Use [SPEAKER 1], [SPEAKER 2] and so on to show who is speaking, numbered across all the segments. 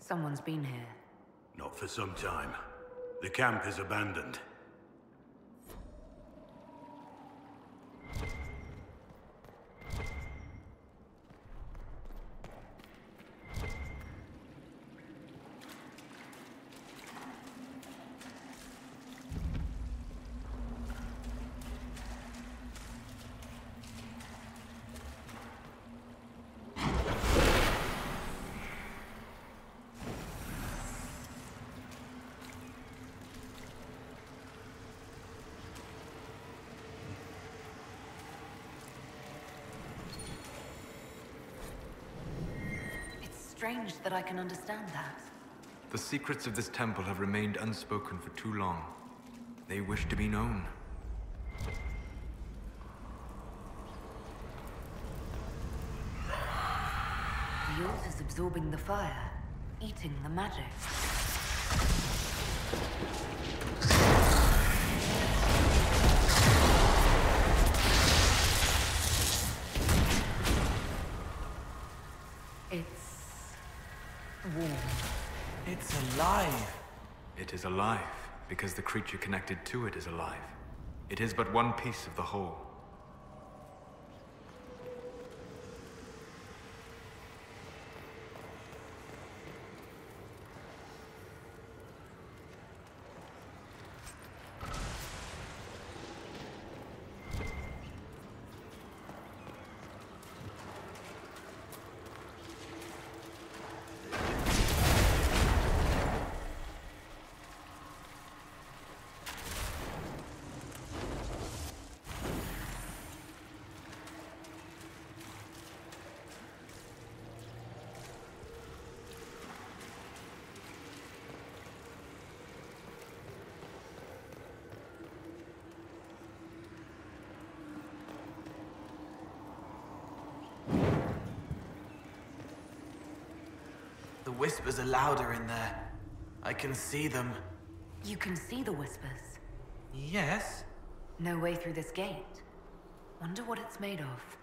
[SPEAKER 1] Someone's been here.
[SPEAKER 2] Not for some time. The camp is abandoned.
[SPEAKER 1] Strange that I can understand that.
[SPEAKER 3] The secrets of this temple have remained unspoken for too long. They wish to be known.
[SPEAKER 1] The ult is absorbing the fire, eating the magic. Warm.
[SPEAKER 4] It's alive.
[SPEAKER 3] It is alive, because the creature connected to it is alive. It is but one piece of the whole.
[SPEAKER 4] The whispers are louder in there. I can see them.
[SPEAKER 1] You can see the whispers?
[SPEAKER 4] Yes?
[SPEAKER 1] No way through this gate. Wonder what it's made of.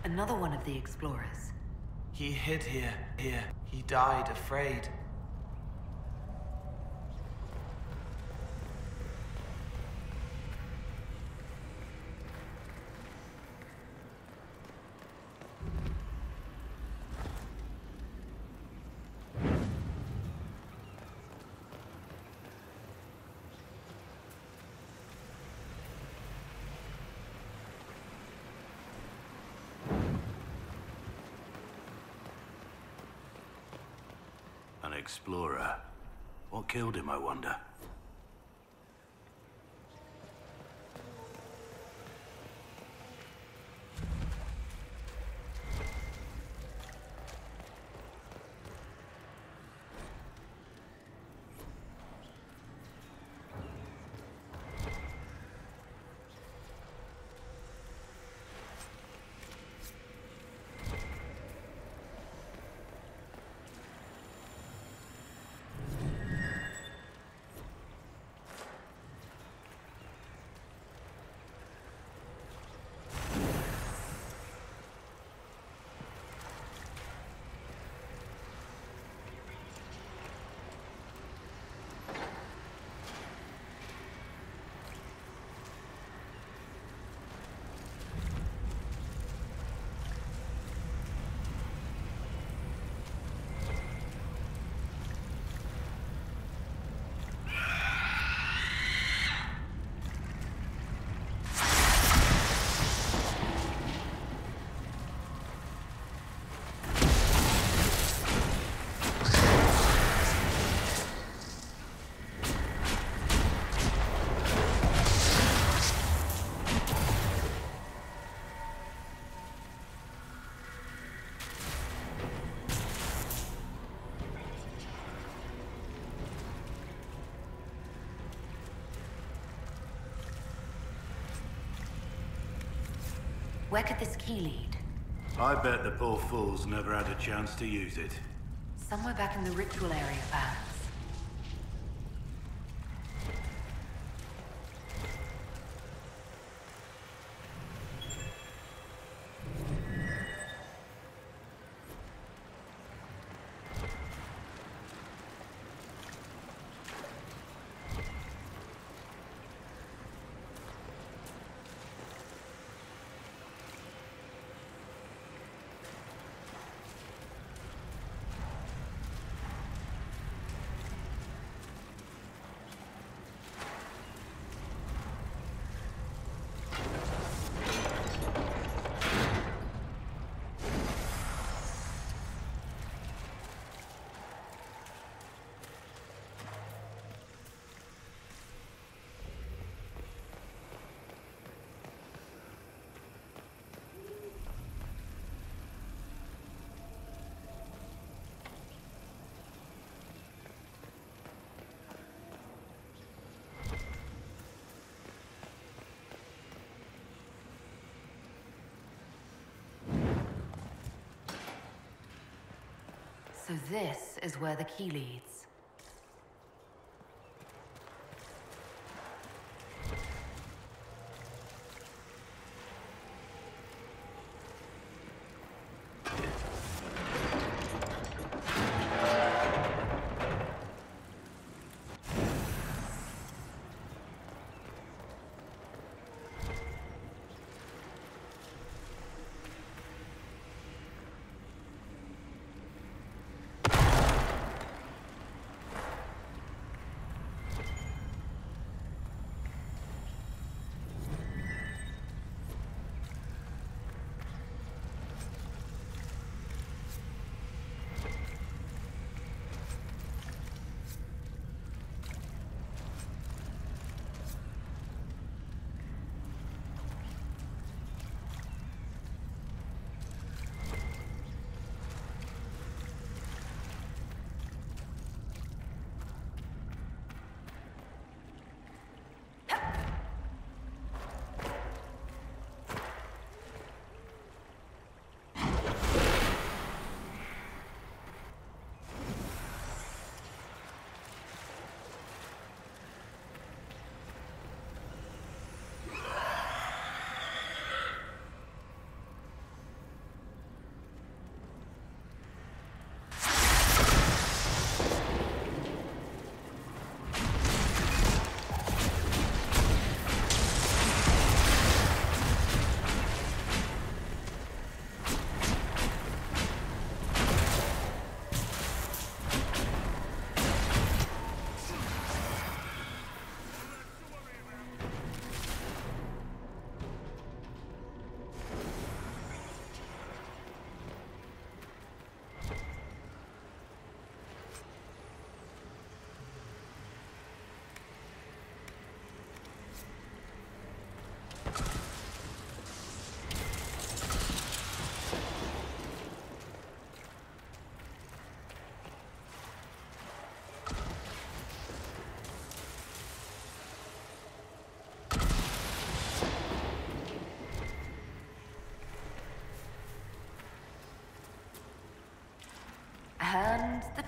[SPEAKER 1] Another one of the explorers.
[SPEAKER 4] He hid here. He died afraid.
[SPEAKER 2] explorer. What killed him, I wonder?
[SPEAKER 1] Where could this key lead?
[SPEAKER 2] I bet the poor fools never had a chance to use it.
[SPEAKER 1] Somewhere back in the ritual area, perhaps. So this is where the key leads.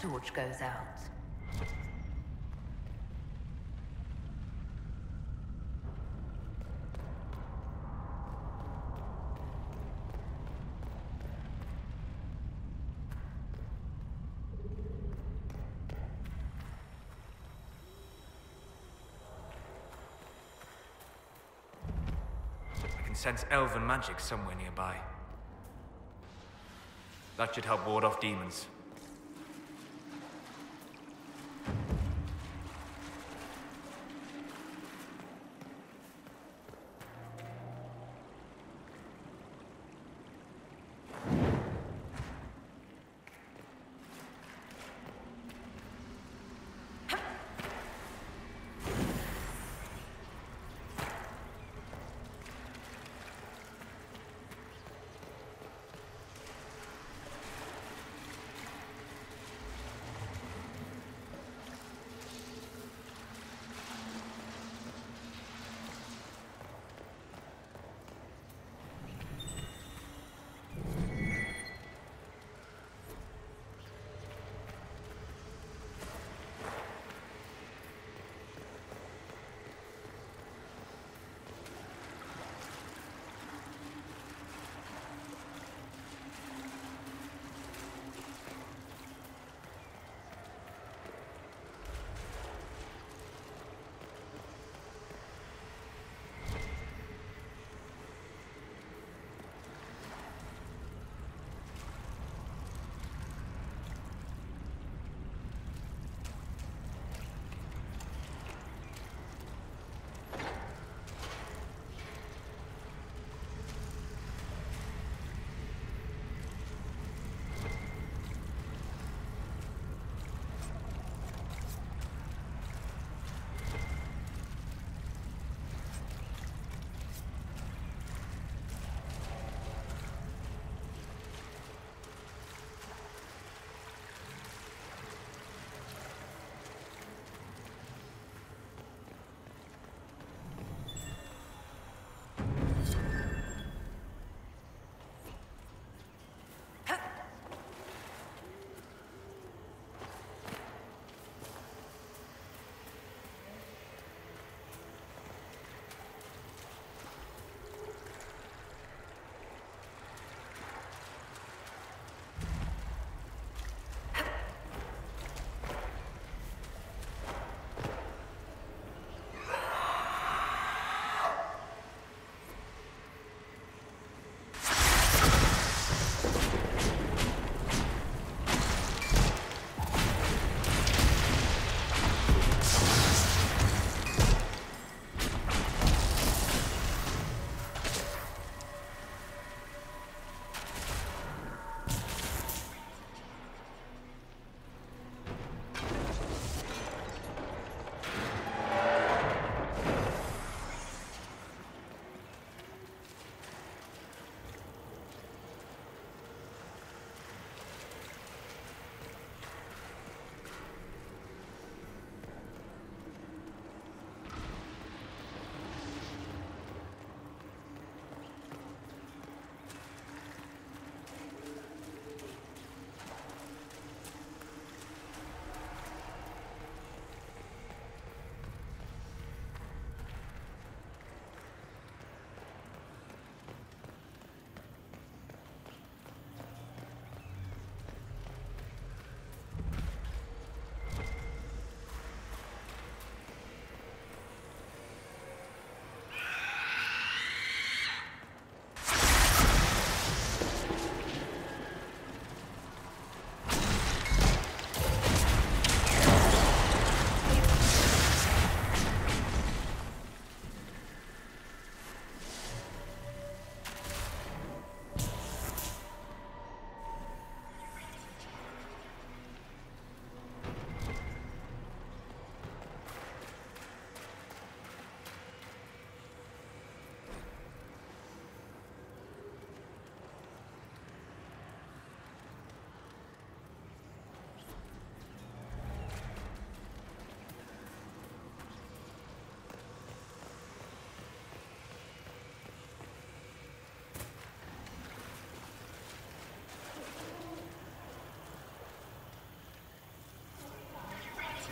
[SPEAKER 1] torch goes out.
[SPEAKER 3] I can sense elven magic somewhere nearby. That should help ward off demons.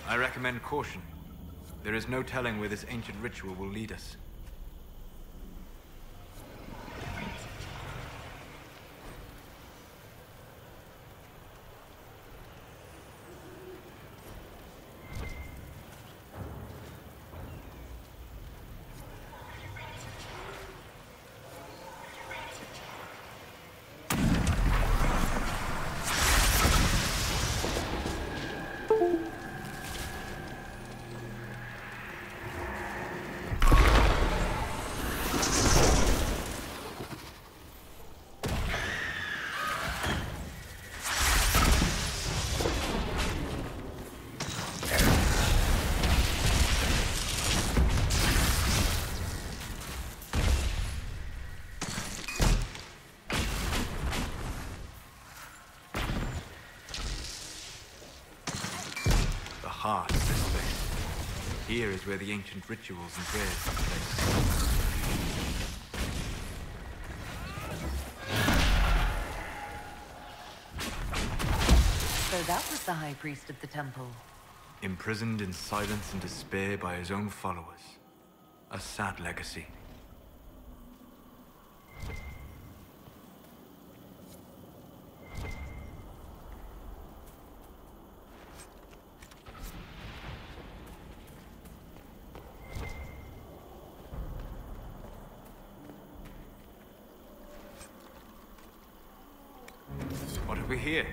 [SPEAKER 3] I recommend caution. There is no telling where this ancient ritual will lead us. Heart of this place. Here is where the ancient rituals and prayers took place.
[SPEAKER 1] So that was the High Priest of the temple.
[SPEAKER 3] Imprisoned in silence and despair by his own followers. A sad legacy. What have we here?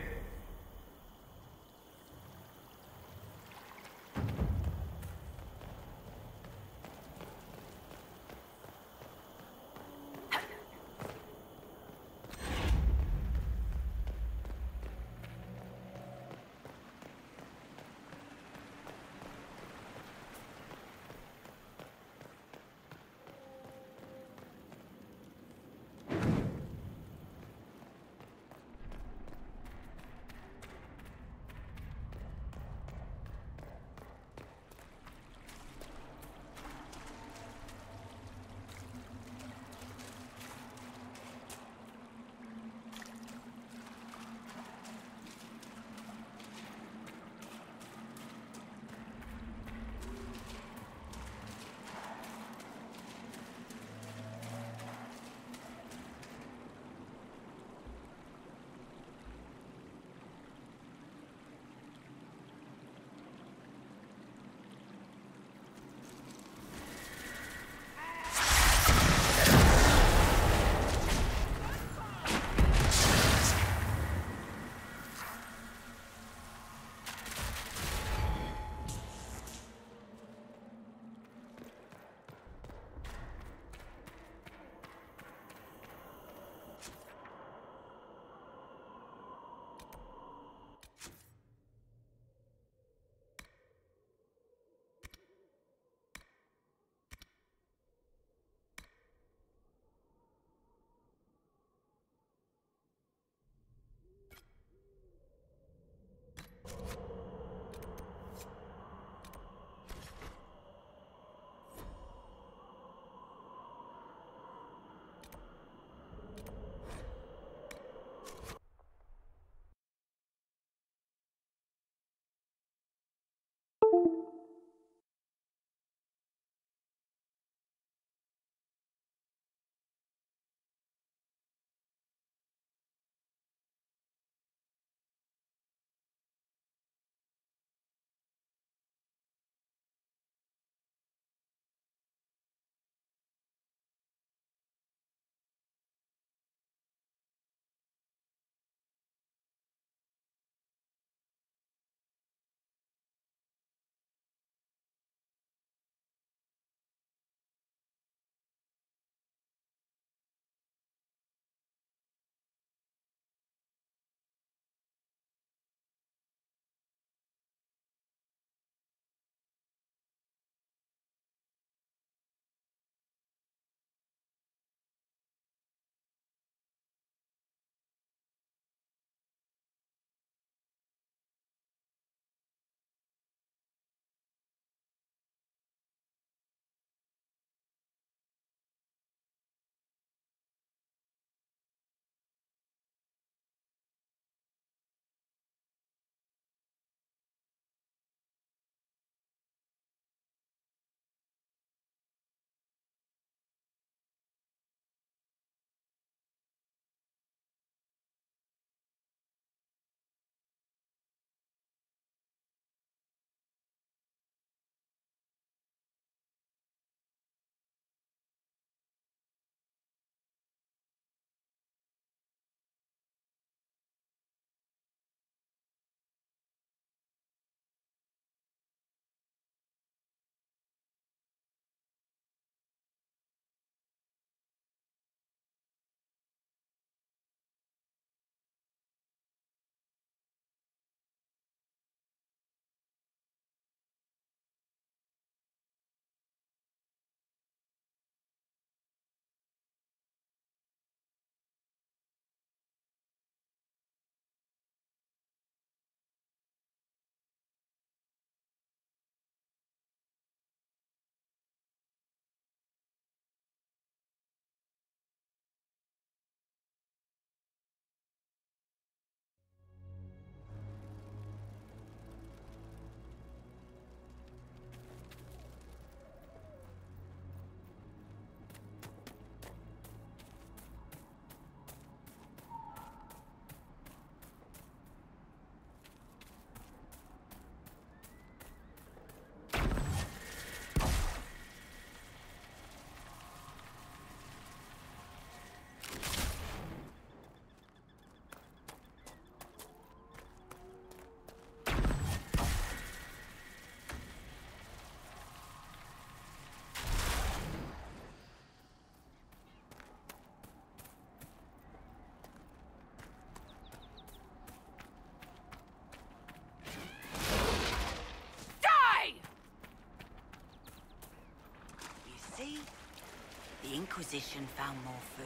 [SPEAKER 5] The Inquisition found more food.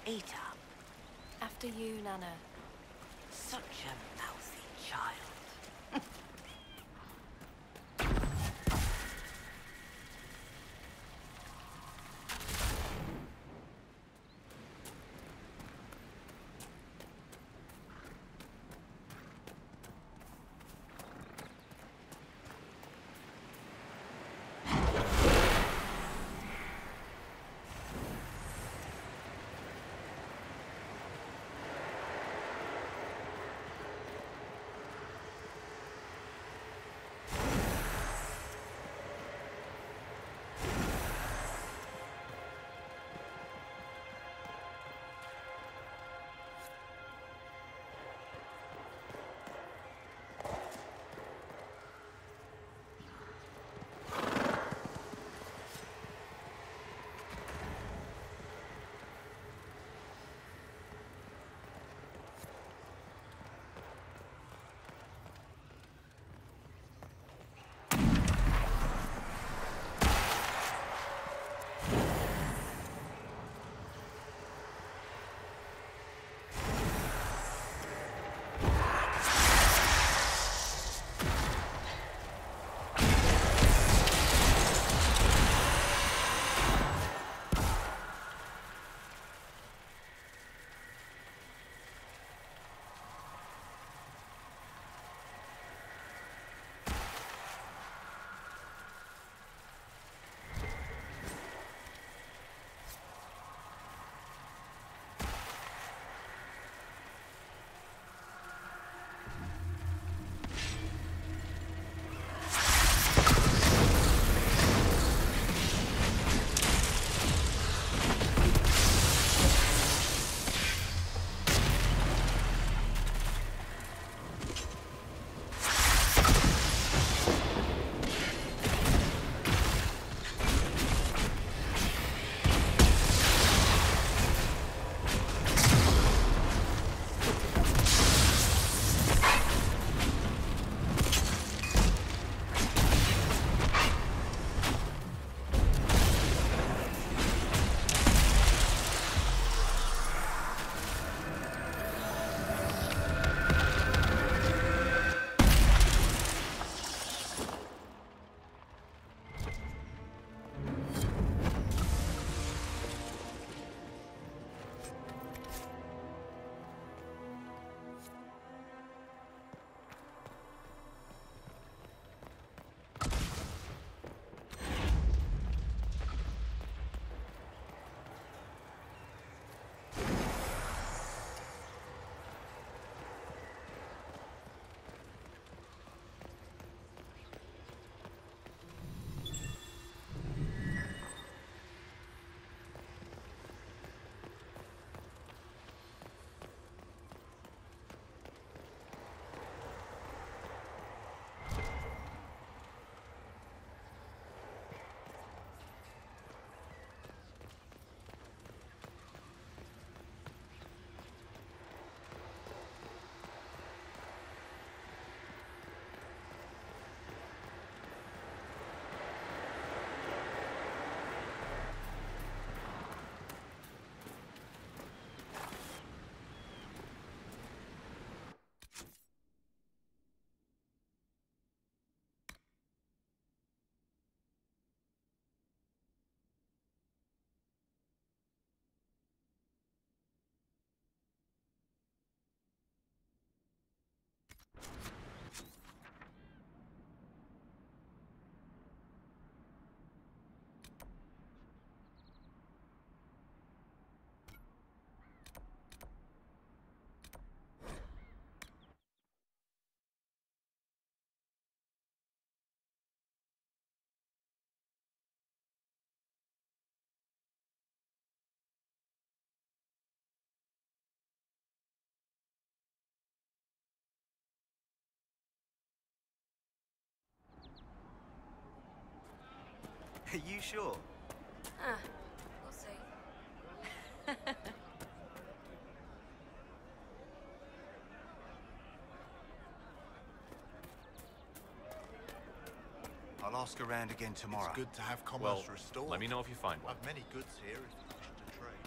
[SPEAKER 5] Eat up.
[SPEAKER 6] After you, Nana.
[SPEAKER 5] Such a mouthy child.
[SPEAKER 7] Are you sure?
[SPEAKER 6] Ah, we'll see.
[SPEAKER 7] I'll I'll ask around again tomorrow.
[SPEAKER 8] It's good to have commerce
[SPEAKER 9] Well,
[SPEAKER 8] restored.
[SPEAKER 9] let me know if you find one.
[SPEAKER 8] I've many goods here if you wish to trade.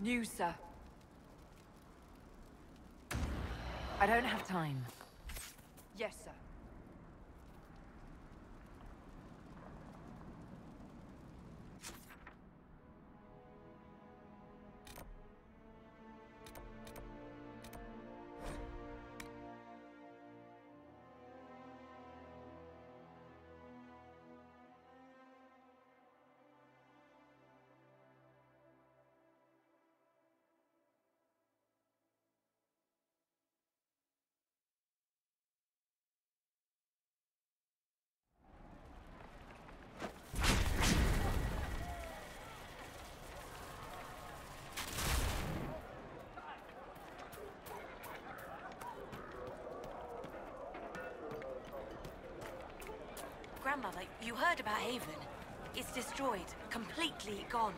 [SPEAKER 1] News, sir. I don't have time. Yes, sir.
[SPEAKER 5] Grandmother, you heard about Haven. It's destroyed. Completely gone.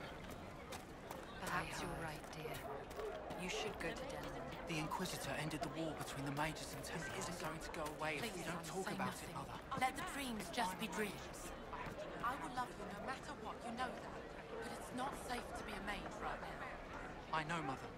[SPEAKER 1] Perhaps you're right, dear. You should go to Denver.
[SPEAKER 10] The Inquisitor ended the war between the Mages and Templars. This isn't going to go away if we don't talk about it, Mother.
[SPEAKER 5] Let the dreams just be dreams.
[SPEAKER 10] I will love you no matter what, you know that. But it's not safe to be a mage right now. I know, Mother.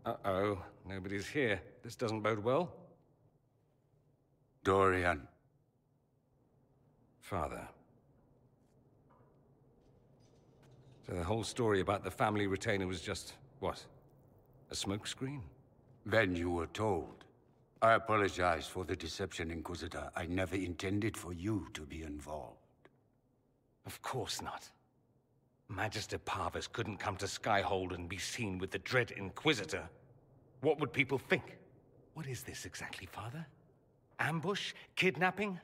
[SPEAKER 7] Uh-oh, nobody's here. This doesn't bode well.
[SPEAKER 9] Dorian.
[SPEAKER 7] Father. So the whole story about the family retainer was just, what? A smokescreen?
[SPEAKER 9] Then you were told. I apologize for the deception, Inquisitor. I never intended for you to be involved.
[SPEAKER 7] Of course not. Magister Parvus couldn't come to Skyhold and be seen with the dread Inquisitor. What would people think? What is this exactly, Father? Ambush? Kidnapping?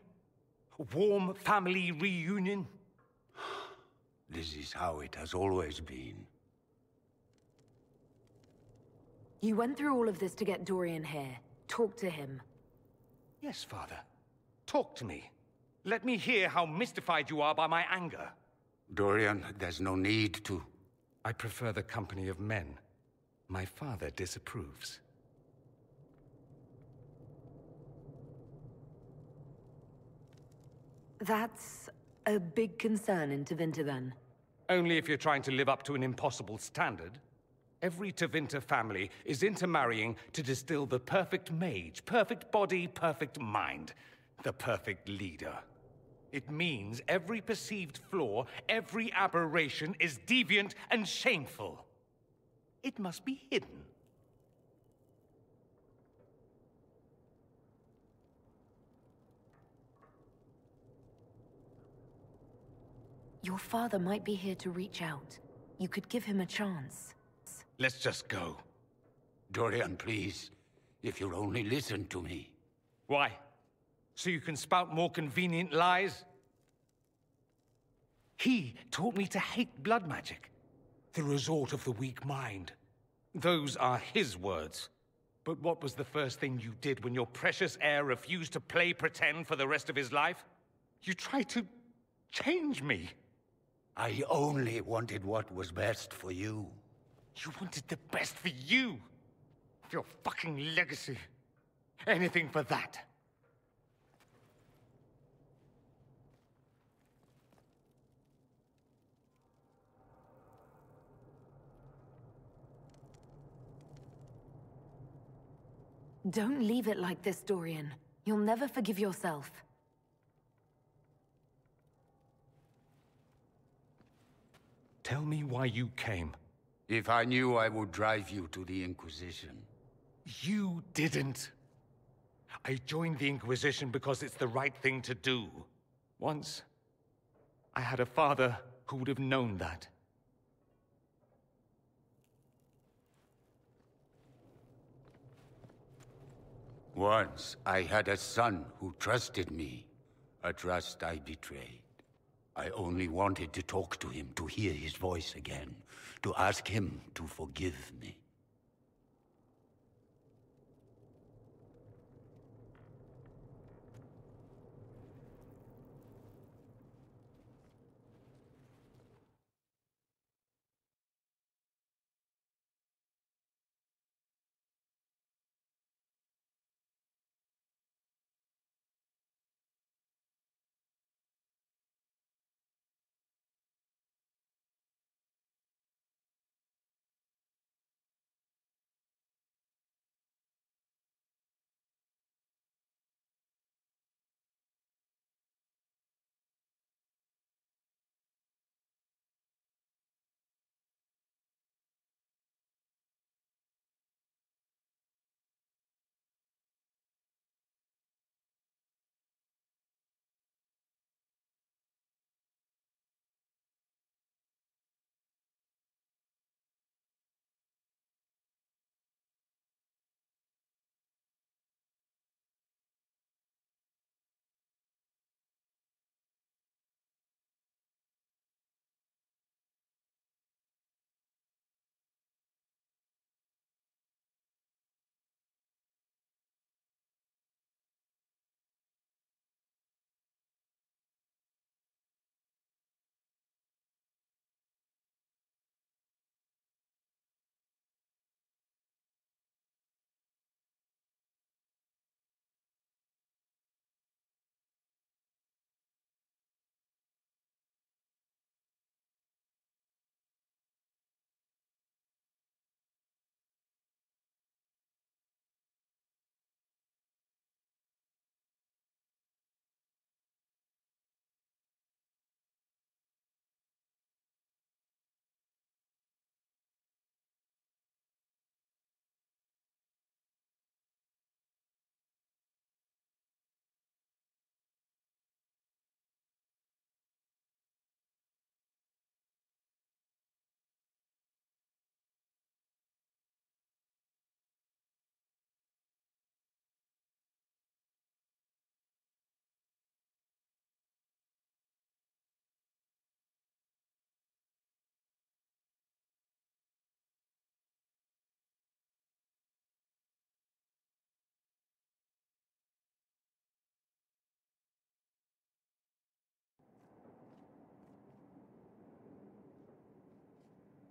[SPEAKER 7] Warm family reunion?
[SPEAKER 9] This is how it has always been.
[SPEAKER 1] You went through all of this to get Dorian here. Talk to him.
[SPEAKER 7] Yes, Father. Talk to me. Let me hear how mystified you are by my anger.
[SPEAKER 9] Dorian, there's no need to.
[SPEAKER 7] I prefer the company of men. My father disapproves.
[SPEAKER 1] That's a big concern in Tevinter, then.
[SPEAKER 7] Only if you're trying to live up to an impossible standard. Every Tevinter family is intermarrying to distill the perfect mage, perfect body, perfect mind, the perfect leader. It means every perceived flaw, every aberration is deviant and shameful. It must be hidden.
[SPEAKER 1] Your father might be here to reach out. You could give him a chance.
[SPEAKER 7] Let's just go.
[SPEAKER 9] Dorian, please. If you'll only listen to me.
[SPEAKER 7] Why? So you can spout more convenient lies? He taught me to hate blood magic. The resort of the weak mind. Those are his words. But what was the first thing you did when your precious heir refused to play pretend for the rest of his life? You tried to change me.
[SPEAKER 9] I only wanted what was best for you.
[SPEAKER 7] You wanted the best for you. Your fucking legacy. Anything for that.
[SPEAKER 1] Don't leave it like this, Dorian. You'll never forgive yourself.
[SPEAKER 7] Tell me why you came.
[SPEAKER 9] If I knew, I would drive you to the Inquisition.
[SPEAKER 7] You didn't. I joined the Inquisition because it's the right thing to do. Once, I had a father who would have known that.
[SPEAKER 9] Once, I had a son who trusted me. A trust I betrayed. I only wanted to talk to him, to hear his voice again, to ask him to forgive me.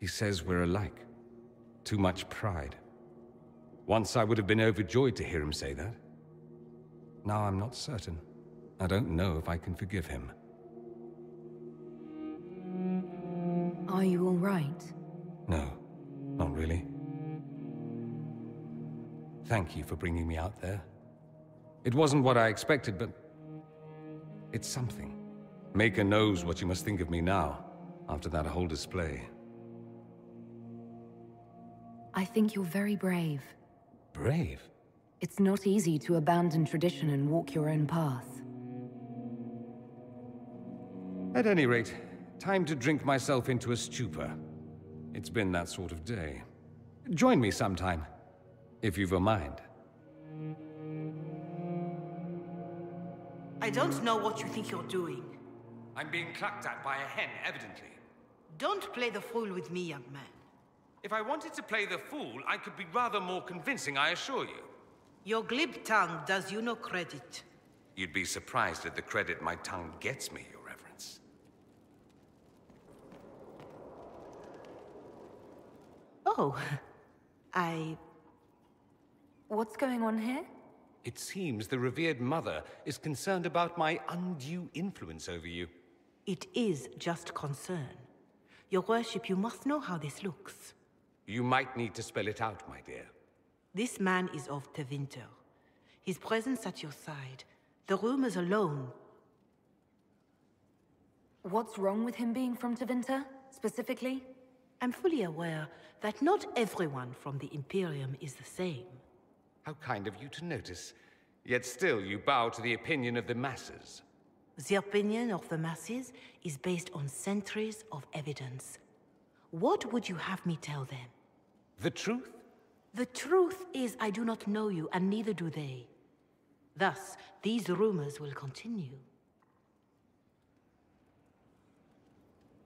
[SPEAKER 7] He says we're alike. Too much pride. Once I would have been overjoyed to hear him say that. Now I'm not certain. I don't know if I can forgive him.
[SPEAKER 1] Are you all right?
[SPEAKER 7] No, not really. Thank you for bringing me out there. It wasn't what I expected, but it's something. Maker knows what you must think of me now, after that whole display.
[SPEAKER 1] I think you're very brave.
[SPEAKER 7] Brave?
[SPEAKER 1] It's not easy to abandon tradition and walk your own path.
[SPEAKER 7] At any rate, time to drink myself into a stupor. It's been that sort of day. Join me sometime, if you've a mind.
[SPEAKER 11] I don't know what you think you're doing.
[SPEAKER 7] I'm being clucked at by a hen, evidently.
[SPEAKER 11] Don't play the fool with me, young man.
[SPEAKER 7] If I wanted to play the fool, I could be rather more convincing, I assure you.
[SPEAKER 11] Your glib tongue does you no credit.
[SPEAKER 7] You'd be surprised at the credit my tongue gets me, Your Reverence.
[SPEAKER 11] Oh,
[SPEAKER 1] What's going on here?
[SPEAKER 7] It seems the revered mother is concerned about my undue influence over you.
[SPEAKER 11] It is just concern. Your worship, you must know how this looks.
[SPEAKER 7] You might need to spell it out, my dear.
[SPEAKER 11] This man is of Tevinter. His presence at your side, the rumors alone.
[SPEAKER 1] What's wrong with him being from Tevinter, specifically?
[SPEAKER 11] I'm fully aware that not everyone from the Imperium is the same.
[SPEAKER 7] How kind of you to notice. Yet still you bow to the opinion of the masses.
[SPEAKER 11] The opinion of the masses is based on centuries of evidence. What would you have me tell them?
[SPEAKER 7] The truth?
[SPEAKER 11] The truth is I do not know you, and neither do they. Thus, these rumors will continue.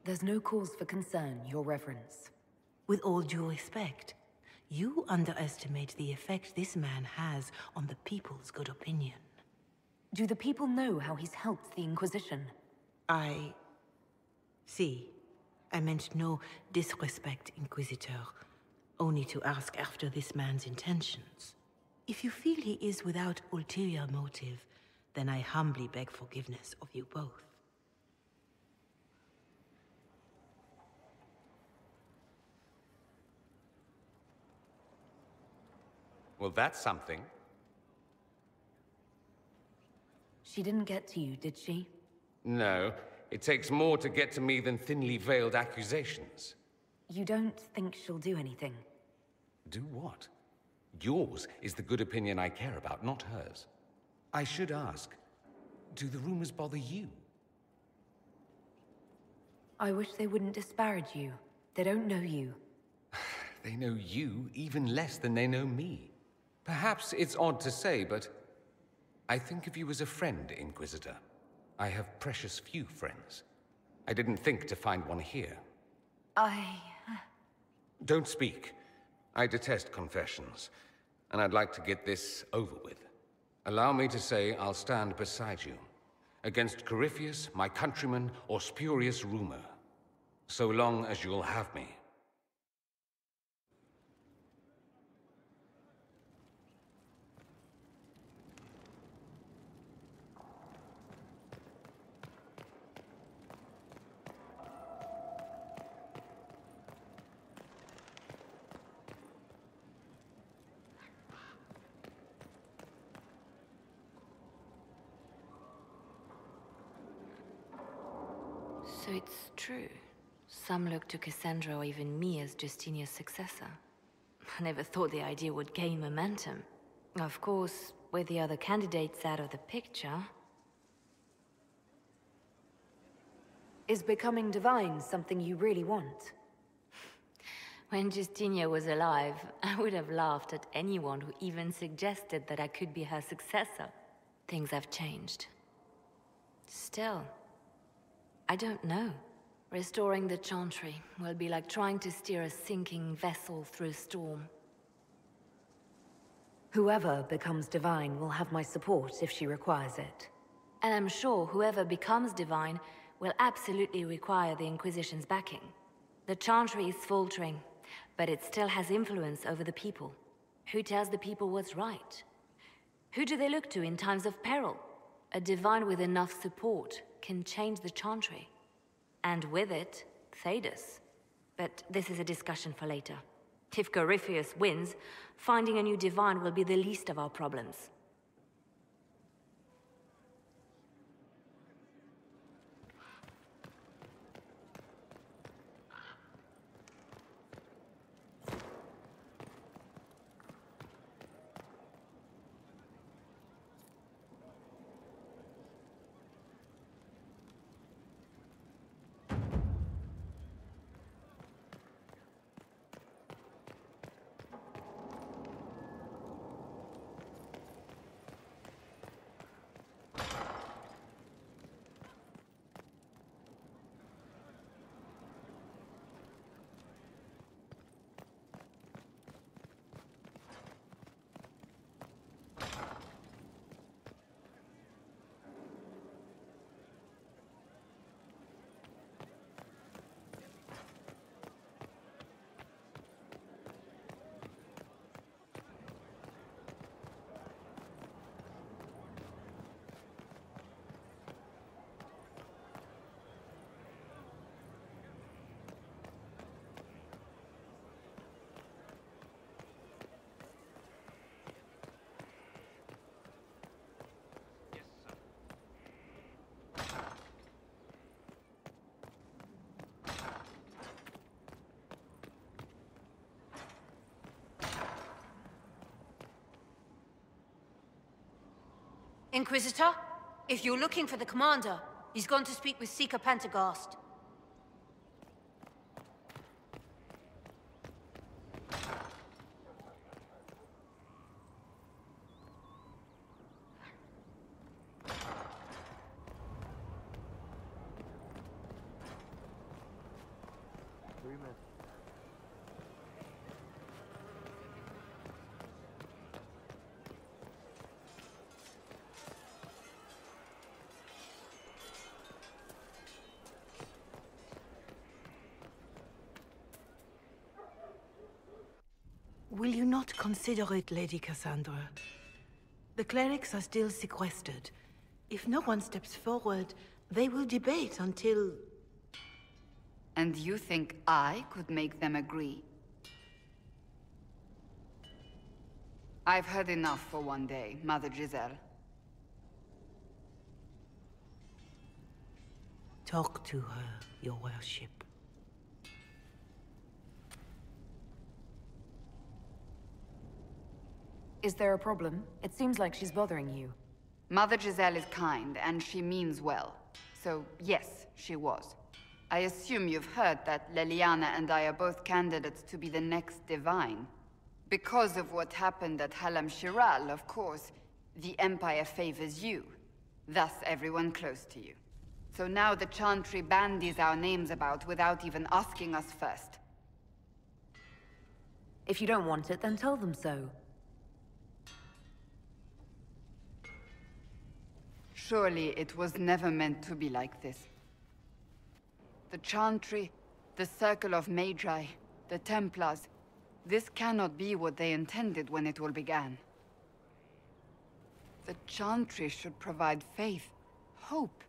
[SPEAKER 1] There's no cause for concern, Your Reverence.
[SPEAKER 11] With all due respect, you underestimate the effect this man has on the people's good opinion.
[SPEAKER 1] Do the people know how he's helped the Inquisition?
[SPEAKER 11] See, I meant no disrespect, Inquisitor. Only to ask after this man's intentions. If you feel he is without ulterior motive, then I humbly beg forgiveness of you both.
[SPEAKER 7] Well, that's something.
[SPEAKER 1] She didn't get to you, did she?
[SPEAKER 7] No, it takes more to get to me than thinly veiled accusations.
[SPEAKER 1] You don't think she'll do anything?
[SPEAKER 7] Do what? Yours is the good opinion I care about, not hers. I should ask, do the rumors bother you?
[SPEAKER 1] I wish they wouldn't disparage you. They don't know you.
[SPEAKER 7] They know you even less than they know me. Perhaps it's odd to say, but I think of you as a friend, Inquisitor. I have precious few friends. I didn't think to find one here. Don't speak. I detest confessions, and I'd like to get this over with. Allow me to say I'll stand beside you, against Corypheus, my countryman, or spurious rumor, so long as you'll have me.
[SPEAKER 6] So it's true. Some look to Cassandra or even me as Justinia's successor. I never thought the idea would gain momentum. Of course, with the other candidates out of the picture...
[SPEAKER 1] Is becoming divine something you really want?
[SPEAKER 6] When Justinia was alive, I would have laughed at anyone who even suggested that I could be her successor. Things have changed. Still, I don't know. Restoring the Chantry will be like trying to steer a sinking vessel through a storm.
[SPEAKER 1] Whoever becomes divine will have my support if she requires it.
[SPEAKER 6] And I'm sure whoever becomes divine will absolutely require the Inquisition's backing. The Chantry is faltering, but it still has influence over the people. Who tells the people what's right? Who do they look to in times of peril? A divine with enough support can change the Chantry. And with it, Thedas. But this is a discussion for later. If Corypheus wins, finding a new divine will be the least of our problems.
[SPEAKER 12] Inquisitor, if you're looking for the commander, he's gone to speak with Seeker Pentagast.
[SPEAKER 11] Will you not consider it, Lady Cassandra? The clerics are still sequestered. If no one steps forward, they will debate until...
[SPEAKER 13] And you think I could make them agree? I've heard enough for one day, Mother Giselle.
[SPEAKER 11] Talk to her, your worship.
[SPEAKER 1] Is there a problem? It seems like she's bothering you.
[SPEAKER 13] Mother Giselle is kind, and she means well. So, yes, she was. I assume you've heard that Leliana and I are both candidates to be the next Divine. Because of what happened at Halam Shiral, of course, the Empire favors you. Thus, everyone close to you. So now the Chantry bandies our names about without even asking us first.
[SPEAKER 1] If you don't want it, then tell them so.
[SPEAKER 13] Surely it was never meant to be like this. The Chantry, the Circle of Magi, the Templars, this cannot be what they intended when it all began. The Chantry should provide faith, hope.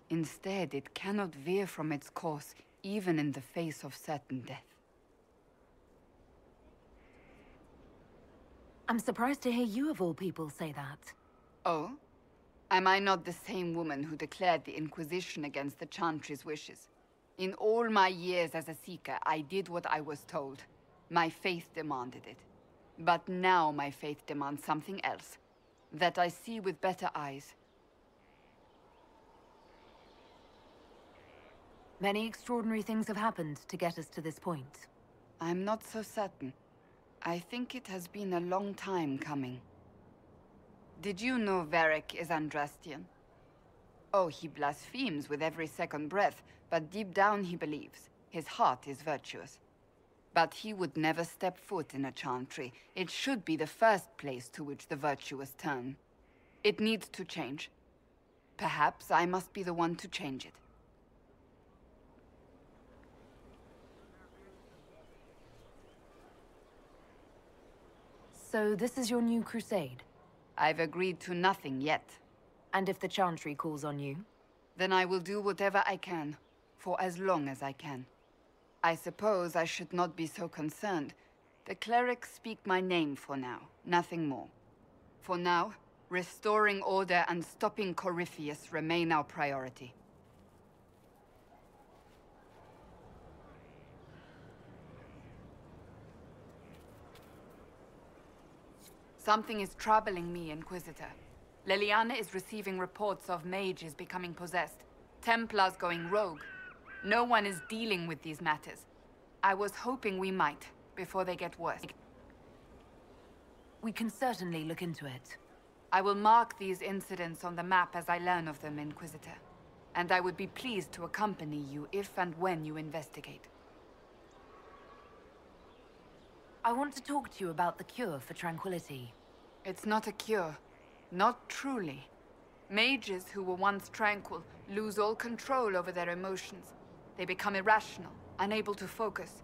[SPEAKER 13] Instead, it cannot veer from its course, even in the face of certain death.
[SPEAKER 1] I'm surprised to hear you of all people say that.
[SPEAKER 13] Oh? Am I not the same woman who declared the Inquisition against the Chantry's wishes? In all my years as a Seeker, I did what I was told. My faith demanded it. But now my faith demands something else. That I see with better eyes.
[SPEAKER 1] Many extraordinary things have happened to get us to this point.
[SPEAKER 13] I'm not so certain. I think it has been a long time coming. Did you know Varric is Andrastian? Oh, he blasphemes with every second breath, but deep down he believes. His heart is virtuous. But he would never step foot in a Chantry. It should be the first place to which the virtuous turn. It needs to change. Perhaps I must be the one to change it.
[SPEAKER 1] So this is your new crusade?
[SPEAKER 13] I've agreed to nothing yet.
[SPEAKER 1] And if the Chantry calls on you?
[SPEAKER 13] Then I will do whatever I can, for as long as I can. I suppose I should not be so concerned. The clerics speak my name for now, nothing more. For now, restoring order and stopping Corypheus remain our priority. Something is troubling me, Inquisitor. Leliana is receiving reports of mages becoming possessed, Templars going rogue. No one is dealing with these matters. I was hoping we might, before they get worse.
[SPEAKER 1] We can certainly look into it.
[SPEAKER 13] I will mark these incidents on the map as I learn of them, Inquisitor. And I would be pleased to accompany you if and when you investigate.
[SPEAKER 1] I want to talk to you about the cure for tranquility.
[SPEAKER 13] It's not a cure. Not truly. Mages who were once tranquil lose all control over their emotions. They become irrational, unable to focus.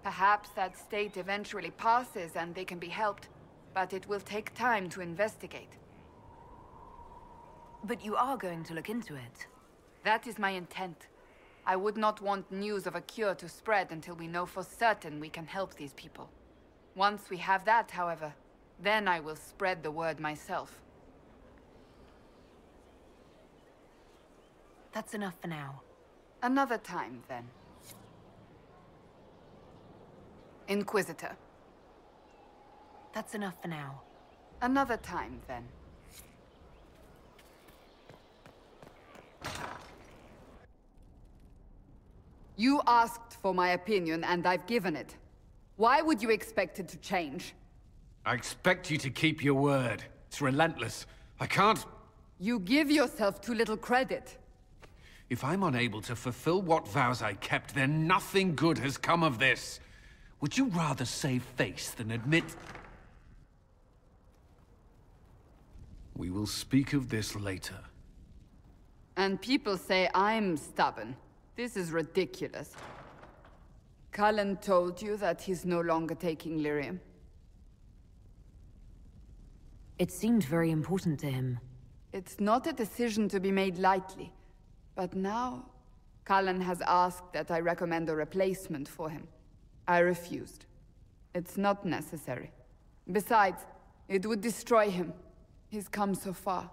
[SPEAKER 13] Perhaps that state eventually passes and they can be helped, but it will take time to investigate.
[SPEAKER 1] But you are going to look into it?
[SPEAKER 13] That is my intent. I would not want news of a cure to spread until we know for certain we can help these people. Once we have that, however, then I will spread the word myself.
[SPEAKER 1] That's enough for now.
[SPEAKER 13] Another time, then. Inquisitor.
[SPEAKER 1] That's enough for now.
[SPEAKER 13] Another time, then. You asked for my opinion, and I've given it. Why would you expect it to change?
[SPEAKER 14] I expect you to keep your word. It's relentless. I can't...
[SPEAKER 13] You give yourself too little credit.
[SPEAKER 14] If I'm unable to fulfill what vows I kept, then nothing good has come of this. Would you rather save face than admit... We will speak of this later.
[SPEAKER 13] And people say I'm stubborn. This is ridiculous. Cullen told you that he's no longer taking lyrium?
[SPEAKER 1] It seemed very important to him.
[SPEAKER 13] It's not a decision to be made lightly. But now, Cullen has asked that I recommend a replacement for him. I refused. It's not necessary. Besides, it would destroy him. He's come so far.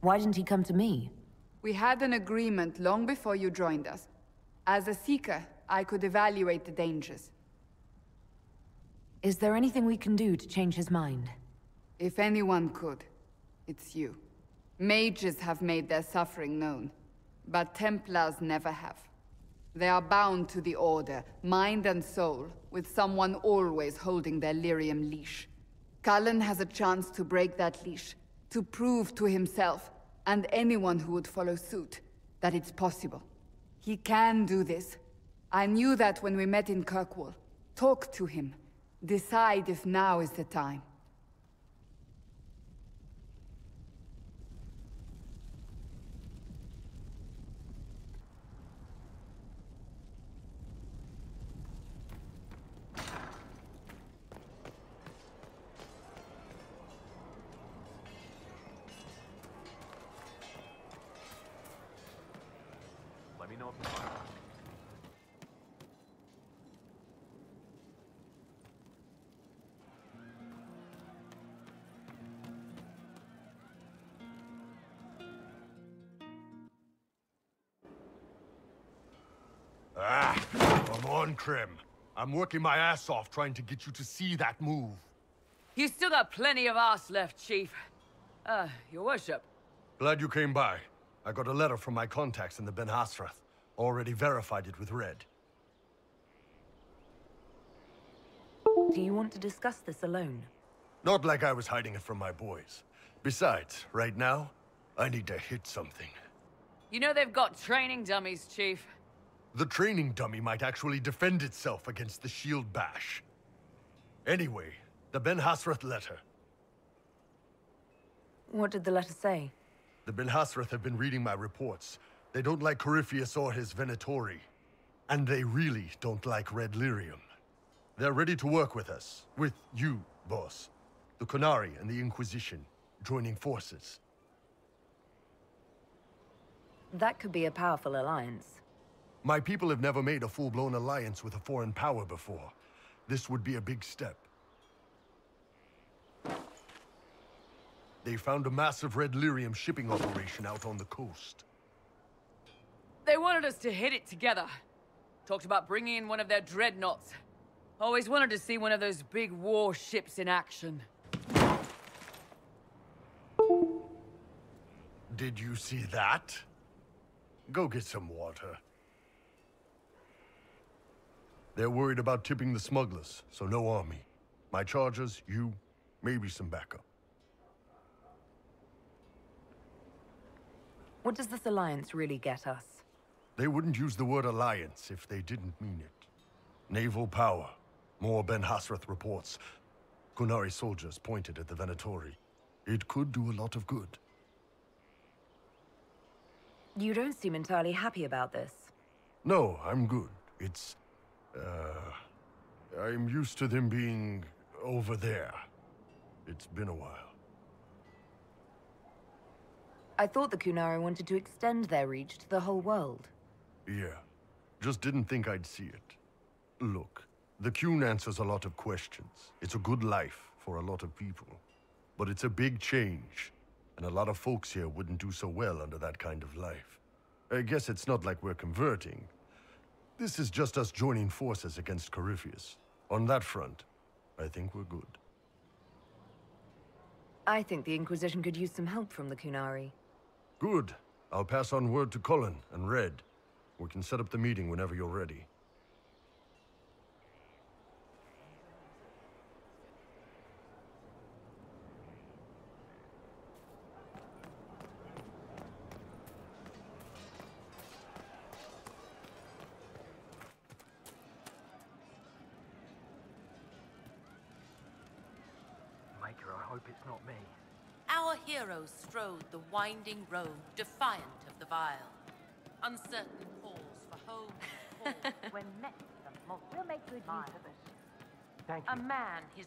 [SPEAKER 1] Why didn't he come to me?
[SPEAKER 13] We had an agreement long before you joined us. As a Seeker, I could evaluate the dangers.
[SPEAKER 1] Is there anything we can do to change his mind?
[SPEAKER 13] If anyone could, it's you. Mages have made their suffering known, but Templars never have. They are bound to the Order, mind and soul, with someone always holding their lyrium leash. Cullen has a chance to break that leash, to prove to himself, and anyone who would follow suit, that it's possible. He can do this. I knew that when we met in Kirkwall. Talk to him. Decide if now is the time.
[SPEAKER 3] Let me know if you want.
[SPEAKER 8] Come on, Krim. I'm working my ass off trying to get you to see that move.
[SPEAKER 15] You still got plenty of arse left, Chief. Your worship.
[SPEAKER 8] Glad you came by. I got a letter from my contacts in the Ben Hasrath. Already verified it with Red.
[SPEAKER 1] Do you want to discuss this alone?
[SPEAKER 8] Not like I was hiding it from my boys. Besides, right now, I need to hit something.
[SPEAKER 15] You know they've got training dummies, Chief.
[SPEAKER 8] The training dummy might actually defend itself against the shield bash. Anyway, the Ben Hasrath letter.
[SPEAKER 1] What did the letter say?
[SPEAKER 8] The Ben Hasrath have been reading my reports. They don't like Corypheus or his Venatori. And they really don't like Red Lyrium. They're ready to work with us. With you, boss. The Qunari and the Inquisition, joining forces.
[SPEAKER 1] That could be a powerful alliance.
[SPEAKER 8] My people have never made a full-blown alliance with a foreign power before. This would be a big step. They found a massive red lyrium shipping operation out on the coast.
[SPEAKER 15] They wanted us to hit it together. Talked about bringing in one of their dreadnoughts. Always wanted to see one of those big warships in action.
[SPEAKER 8] Did you see that? Go get some water. They're worried about tipping the smugglers, so no army. My chargers, you, maybe some backup.
[SPEAKER 1] What does this alliance really get us?
[SPEAKER 8] They wouldn't use the word alliance if they didn't mean it. Naval power. More Ben Hasrath reports. Qunari soldiers pointed at the Venatori. It could do a lot of good.
[SPEAKER 1] You don't seem entirely happy about this.
[SPEAKER 8] No, I'm good. It's... I'm used to them being over there. It's been a while.
[SPEAKER 1] I thought the Qunari wanted to extend their reach to the whole world.
[SPEAKER 8] Yeah. Just didn't think I'd see it. Look, the Qun answers a lot of questions. It's a good life for a lot of people. But it's a big change, and a lot of folks here wouldn't do so well under that kind of life. I guess it's not like we're converting. This is just us joining forces against Corypheus. On that front, I think we're good.
[SPEAKER 1] I think the Inquisition could use some help from the Qunari.
[SPEAKER 8] Good. I'll pass on word to Cullen and Red. We can set up the meeting whenever you're ready.
[SPEAKER 16] Maker, I hope it's not me.
[SPEAKER 10] Our heroes strode the winding road, defiant of the vile. Uncertain calls for home and home.
[SPEAKER 16] When met them, we'll make good use of it. Thank you.
[SPEAKER 10] A man, his...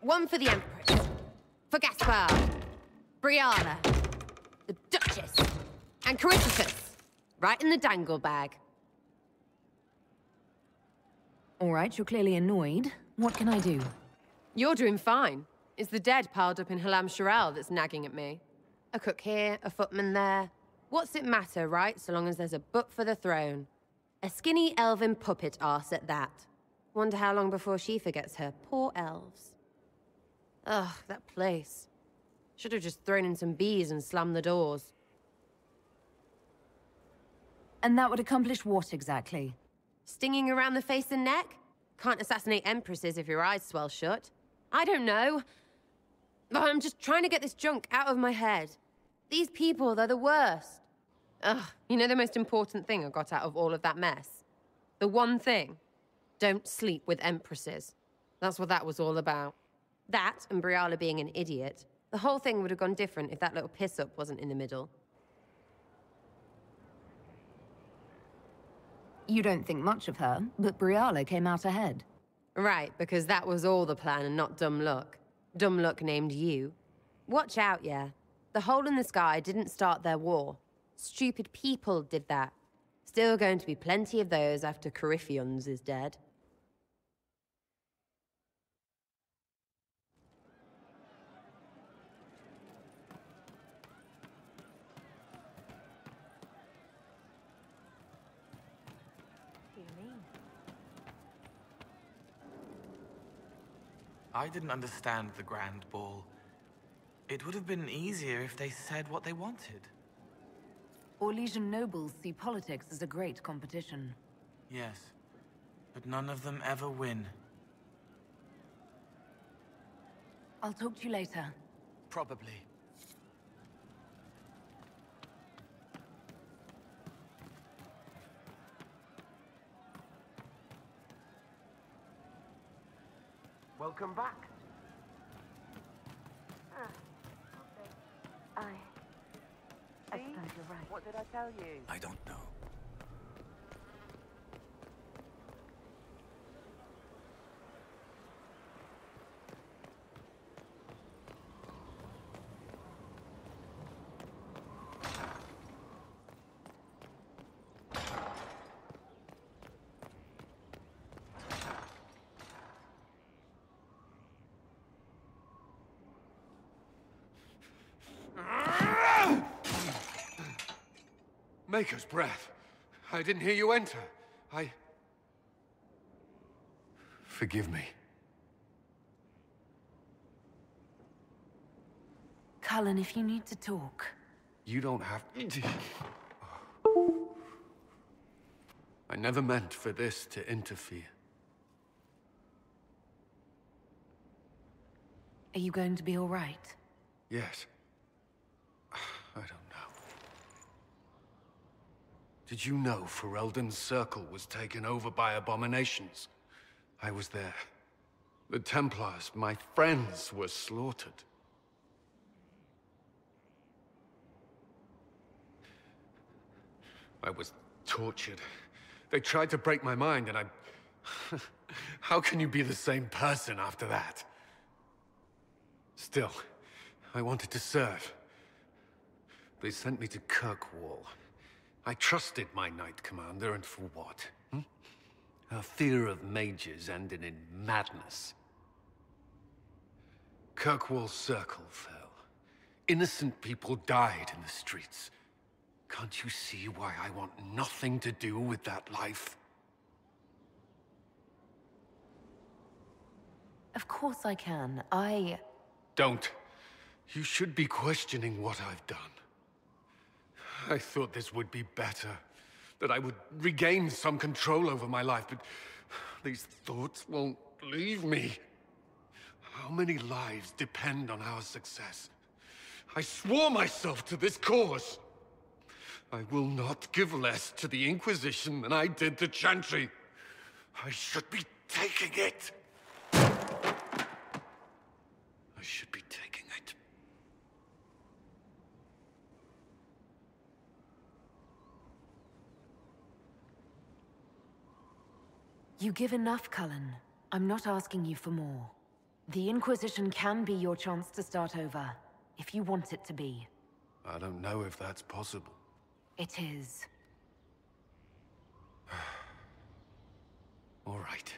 [SPEAKER 12] One for the Empress. For Gaspard. Brianna. The Duchess. And Corypheus. Right in the dangle bag.
[SPEAKER 1] All right, you're clearly annoyed. What can I do?
[SPEAKER 17] You're doing fine. It's the dead piled up in Halam Shirel that's nagging at me. A cook here, a footman there. What's it matter, right? So long as there's a butt for the throne. A skinny elven puppet arse at that. Wonder how long before she forgets her poor elves. Ugh, that place. Should have just thrown in some bees and slammed the doors.
[SPEAKER 1] And that would accomplish what exactly?
[SPEAKER 17] Stinging around the face and neck? Can't assassinate empresses if your eyes swell shut. I don't know. I'm just trying to get this junk out of my head. These people, they're the worst. Ugh, you know the most important thing I got out of all of that mess? The one thing. Don't sleep with empresses. That's what that was all about. That, and Briala being an idiot. The whole thing would have gone different if that little piss-up wasn't in the middle.
[SPEAKER 1] You don't think much of her, but Briala came out ahead.
[SPEAKER 17] Right, because that was all the plan and not dumb luck. Dumb luck named you. Watch out, yeah. The hole in the sky didn't start their war. Stupid people did that. Still going to be plenty of those after Corypheus is dead.
[SPEAKER 4] I didn't understand the Grand Ball. It would have been easier if they said what they wanted.
[SPEAKER 1] Orlesian nobles see politics as a great competition.
[SPEAKER 4] Yes, but none of them ever win.
[SPEAKER 1] I'll talk to you later.
[SPEAKER 4] Probably.
[SPEAKER 16] Welcome back.
[SPEAKER 15] I suppose you're right.
[SPEAKER 16] What did I tell you?
[SPEAKER 3] I don't know.
[SPEAKER 14] Maker's breath. I didn't hear you enter. Forgive me.
[SPEAKER 1] Cullen, if you need to talk.
[SPEAKER 14] You don't have... I never meant for this to interfere.
[SPEAKER 1] Are you going to be all right?
[SPEAKER 14] Yes. I don't know. Did you know Ferelden's circle was taken over by abominations? I was there. The Templars, my friends, were slaughtered. I was tortured. They tried to break my mind, and I... How can you be the same person after that? Still, I wanted to serve. They sent me to Kirkwall. I trusted my Knight Commander, and for what? Her fear of mages ended in madness. Kirkwall's circle fell. Innocent people died in the streets. Can't you see why I want nothing to do with that life?
[SPEAKER 1] Of course I can.
[SPEAKER 14] Don't. You should be questioning what I've done. I thought this would be better. That I would regain some control over my life, but these thoughts won't leave me. How many lives depend on our success? I swore myself to this cause. I will not give less to the Inquisition than I did to Chantry. I should be taking it. I should be taking it.
[SPEAKER 1] You give enough, Cullen. I'm not asking you for more. The Inquisition can be your chance to start over, if you want it to be.
[SPEAKER 14] I don't know if that's possible.
[SPEAKER 1] It is.
[SPEAKER 14] All right.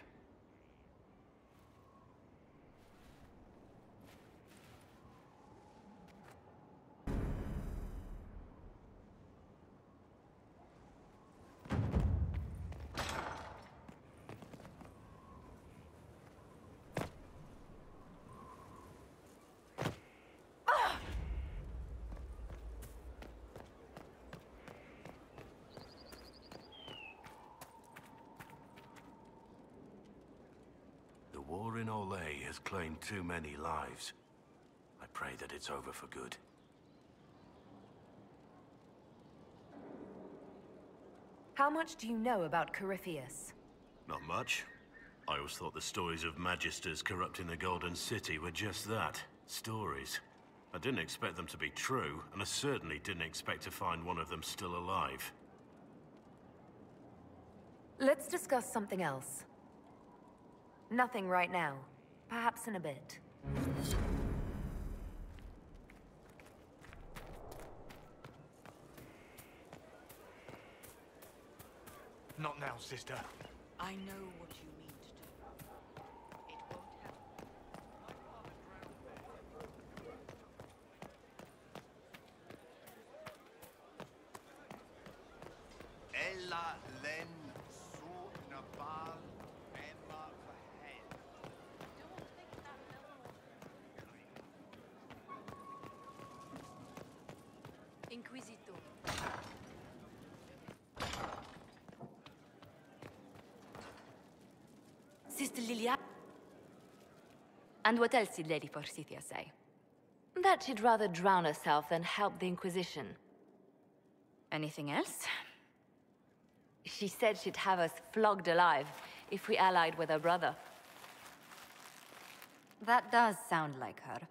[SPEAKER 2] The war in Olay has claimed too many lives. I pray that it's over for good.
[SPEAKER 1] How much do you know about Corypheus?
[SPEAKER 2] Not much. I always thought the stories of Magisters corrupting the Golden City were just that, stories. I didn't expect them to be true, and I certainly didn't expect to find one of them still alive.
[SPEAKER 1] Let's discuss something else. Nothing right now. Perhaps in a bit.
[SPEAKER 18] Not now, sister.
[SPEAKER 10] I know what you mean to do. It won't happen.
[SPEAKER 19] Ella len su nabal emma vahen.
[SPEAKER 10] Inquisitor.
[SPEAKER 6] Sister Lilia. And what else did Lady Forsythia say? That she'd rather drown herself than help the Inquisition. Anything else? She said she'd have us flogged alive if we allied with her brother.
[SPEAKER 20] That does sound like her.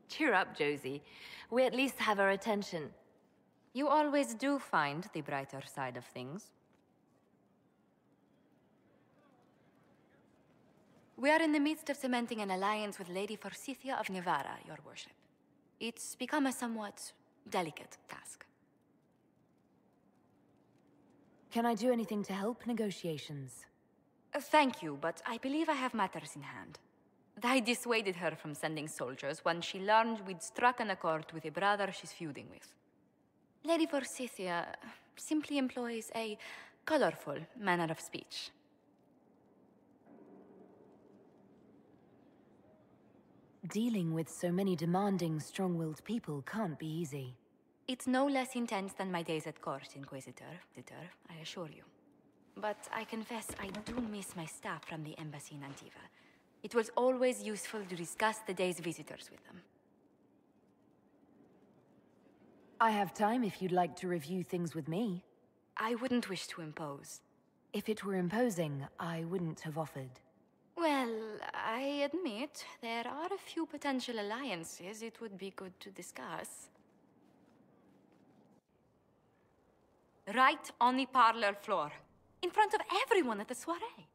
[SPEAKER 6] Cheer up, Josie. We at least have her attention.
[SPEAKER 20] You always do find the brighter side of things.
[SPEAKER 6] We are in the midst of cementing an alliance with Lady Forsythia of Nevada, your worship. It's become a somewhat delicate task.
[SPEAKER 1] Can I do anything to help negotiations?
[SPEAKER 6] Thank you, but I believe I have matters in hand. I dissuaded her from sending soldiers when she learned we'd struck an accord with a brother she's feuding with. Lady Forsythia simply employs a colorful manner of speech.
[SPEAKER 1] Dealing with so many demanding, strong-willed people can't be easy.
[SPEAKER 6] It's no less intense than my days at court, Inquisitor, I assure you. But I confess I do miss my staff from the embassy in Antiva. It was always useful to discuss the day's visitors with them.
[SPEAKER 1] I have time if you'd like to review things with me.
[SPEAKER 6] I wouldn't wish to impose.
[SPEAKER 1] If it were imposing, I wouldn't have offered.
[SPEAKER 6] Well, I admit there are a few potential alliances it would be good to discuss. Right on the parlor floor, in front of everyone at the soiree.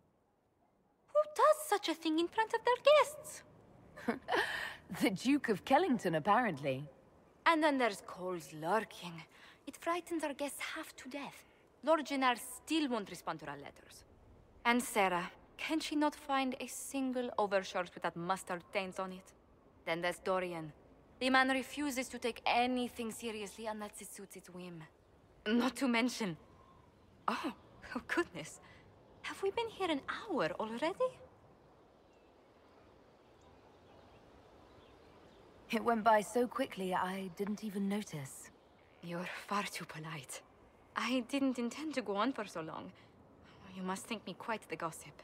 [SPEAKER 6] Who does such a thing in front of their guests?
[SPEAKER 1] The Duke of Kellington, apparently.
[SPEAKER 6] And then there's Cole's lurking. It frightens our guests half to death. Lord Jennar still won't respond to our letters. And Sarah, can she not find a single overshirt without mustard stains on it? Then there's Dorian. The man refuses to take anything seriously unless it suits its whim. Not to mention... Oh goodness. Have we been here an hour already?
[SPEAKER 1] It went by so quickly, I didn't even notice.
[SPEAKER 6] You're far too polite. I didn't intend to go on for so long. You must think me quite the gossip.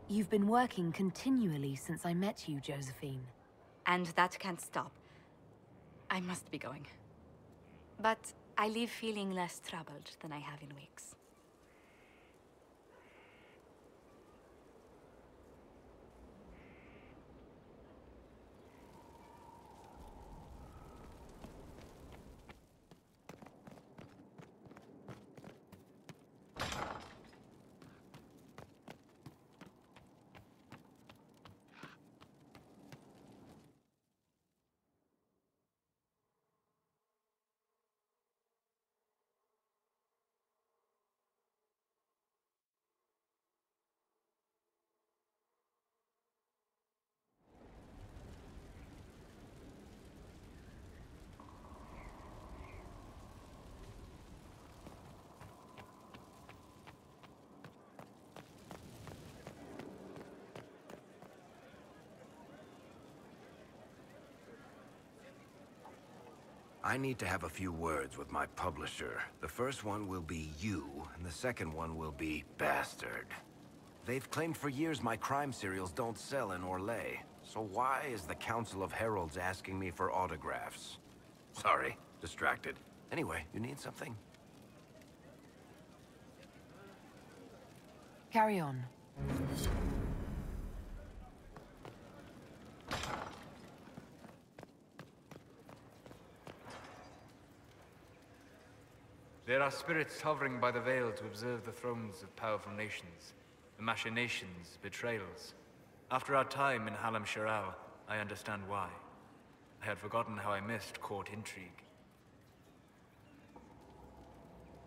[SPEAKER 1] You've been working continually since I met you, Josephine.
[SPEAKER 6] And that can't stop. I must be going. But I leave feeling less troubled than I have in weeks.
[SPEAKER 21] I need to have a few words with my publisher. The first one will be you, and the second one will be Bastard. They've claimed for years my crime serials don't sell in Orlais. So why is the Council of Heralds asking me for autographs? Sorry, distracted. Anyway, you need something?
[SPEAKER 1] Carry on.
[SPEAKER 3] There are spirits hovering by the veil to observe the thrones of powerful nations, the machinations, betrayals. After our time in Halam Sharal, I understand why. I had forgotten how I missed court intrigue.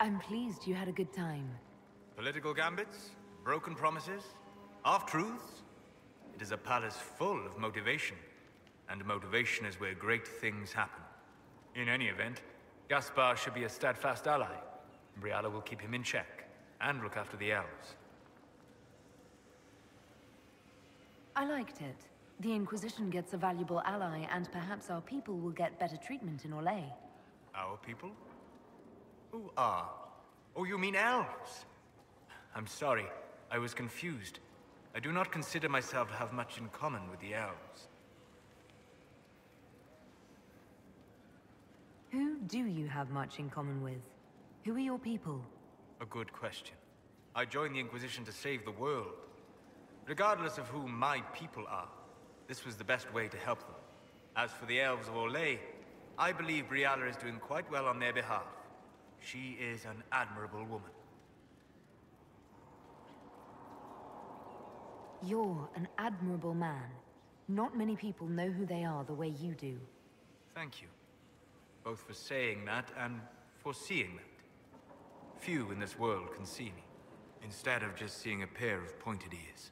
[SPEAKER 1] I'm pleased you had a good time.
[SPEAKER 3] Political gambits, broken promises, half-truths. It is a palace full of motivation, and motivation is where great things happen. In any event, Gaspar should be a steadfast ally. Briala will keep him in check, and look after the elves.
[SPEAKER 1] I liked it. The Inquisition gets a valuable ally, and perhaps our people will get better treatment in Orlais.
[SPEAKER 3] Our people? Who are? Oh, you mean elves? I'm sorry, I was confused. I do not consider myself to have much in common with the elves.
[SPEAKER 1] Who do you have much in common with? Who are your people?
[SPEAKER 3] A good question. I joined the Inquisition to save the world. Regardless of who my people are, this was the best way to help them. As for the elves of Orlais, I believe Briala is doing quite well on their behalf. She is an admirable woman.
[SPEAKER 1] You're an admirable man. Not many people know who they are the way you do.
[SPEAKER 3] Thank you. Both for saying that and for seeing that. Few in this world can see me, instead of just seeing a pair of pointed ears.